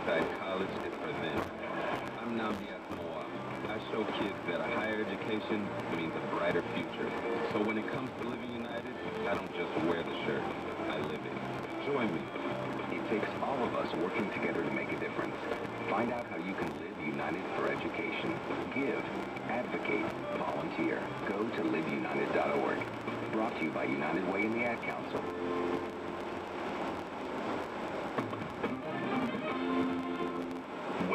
decide college is for them. I'm Namdi Asmoa. I show kids that a higher education means a brighter future. So when it comes to living united, I don't just wear the shirt, I live it. Join me. It takes all of us working together to make a difference. Find out how you can live united for education. Give, advocate, volunteer. Go to liveunited.org. Brought to you by United Way and the Ad Council.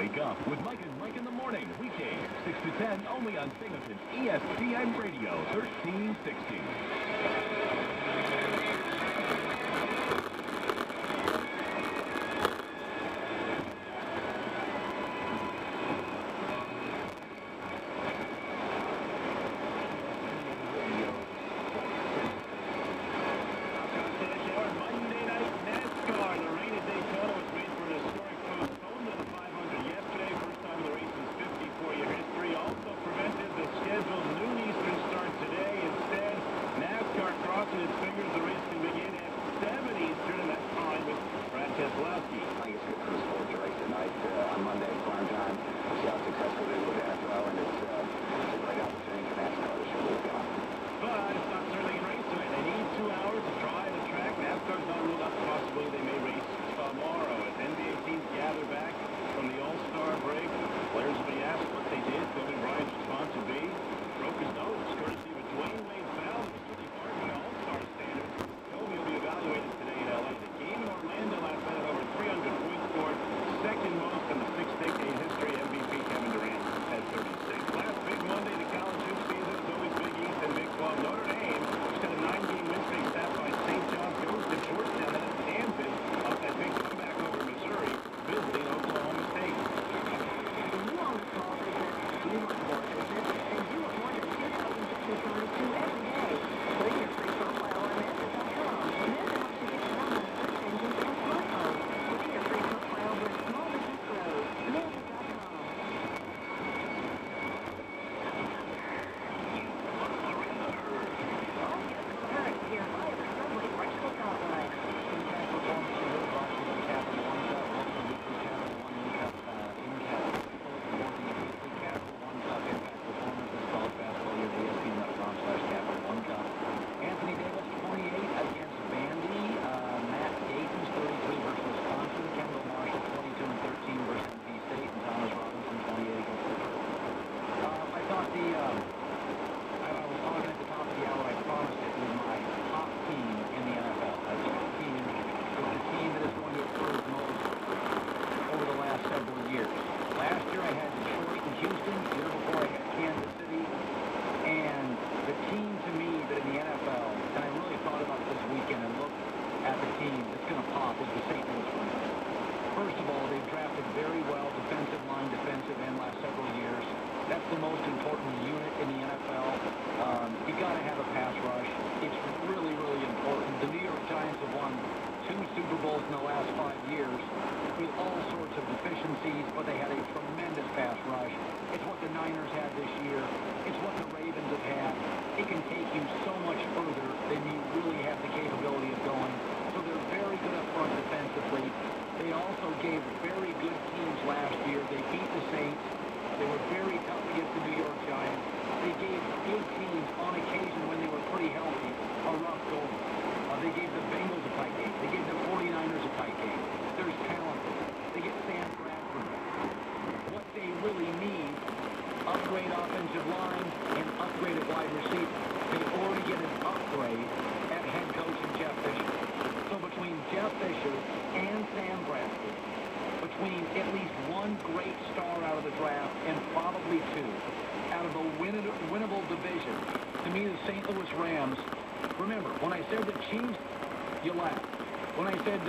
Wake up with Mike and Mike in the morning, weekdays, 6 to 10, only on Binghamton's ESPN Radio, 1360.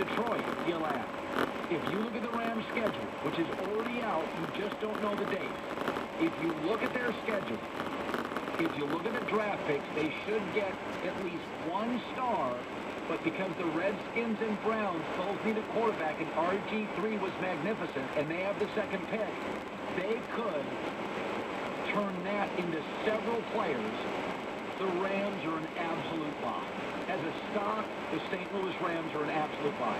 Detroit, you laugh. If you look at the Rams' schedule, which is already out, you just don't know the date. If you look at their schedule, if you look at the draft picks, they should get at least one star, but because the Redskins and Browns both need a quarterback and RG3 was magnificent and they have the second pick, they could turn that into several players. The Rams are an absolute lock. As a stock, the St. Louis Rams are an absolute buy.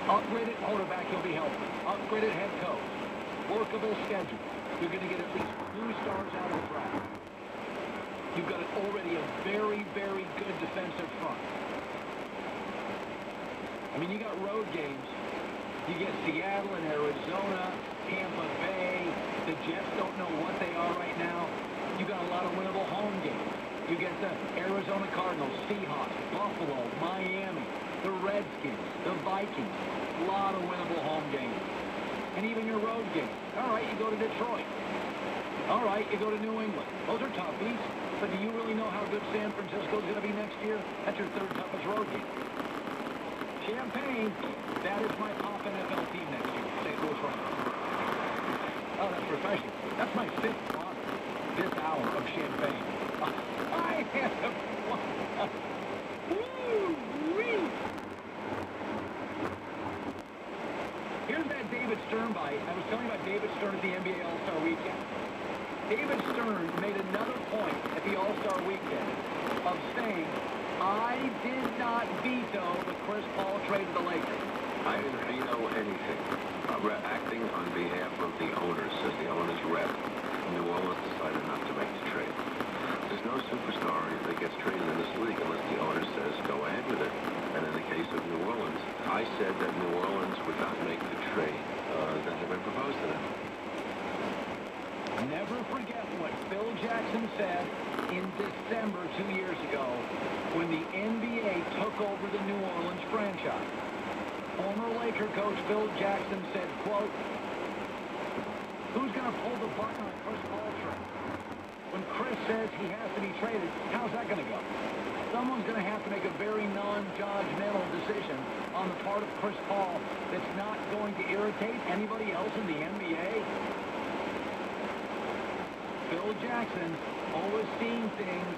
Upgraded quarterback, he'll be healthy. Upgraded head coach. workable schedule. You're going to get at least 2 stars out of the draft. You've got already a very, very good defensive front. I mean, you got road games. You get Seattle and Arizona, Tampa Bay. The Jets don't know what they are right now. You got a lot of winnable home games. You get the Arizona Cardinals, Seahawks, Buffalo, Miami, the Redskins, the Vikings. A lot of winnable home games. And even your road games. All right, you go to Detroit. All right, you go to New England. Those are toughies. But do you really know how good San Francisco's going to be next year? That's your 3rd toughest road game. Champaign, that is my pop NFL team next year. St. Louis Rams. Oh, that's professional. That's my 5th sponsor this hour of Champaign. I have woo-wee. Here's that David Stern bite. I was telling you about David Stern at the NBA All-Star Weekend. David Stern made another point at the All-Star Weekend of saying, I did not veto the Chris Paul trade to the Lakers. I didn't veto anything. Acting on behalf of the owners, as the owners rep, New Orleans decided not to make the trade. There's no superstar that gets traded in this league unless the owner says go ahead with it. And in the case of New Orleans, I said that New Orleans would not make the trade that had been proposed to them. Never forget what Phil Jackson said in December 2 years ago when the NBA took over the New Orleans franchise. Former Laker coach Phil Jackson said, quote, who's going to pull the button on Chris Paul trade? When Chris says he has to be traded, how's that going to go? Someone's going to have to make a very non-judgmental decision on the part of Chris Paul that's not going to irritate anybody else in the NBA. Phil Jackson always seeing things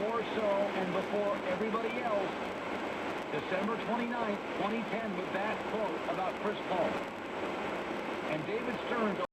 more so and before everybody else. December 29th, 2010, with that quote about Chris Paul. And David Stern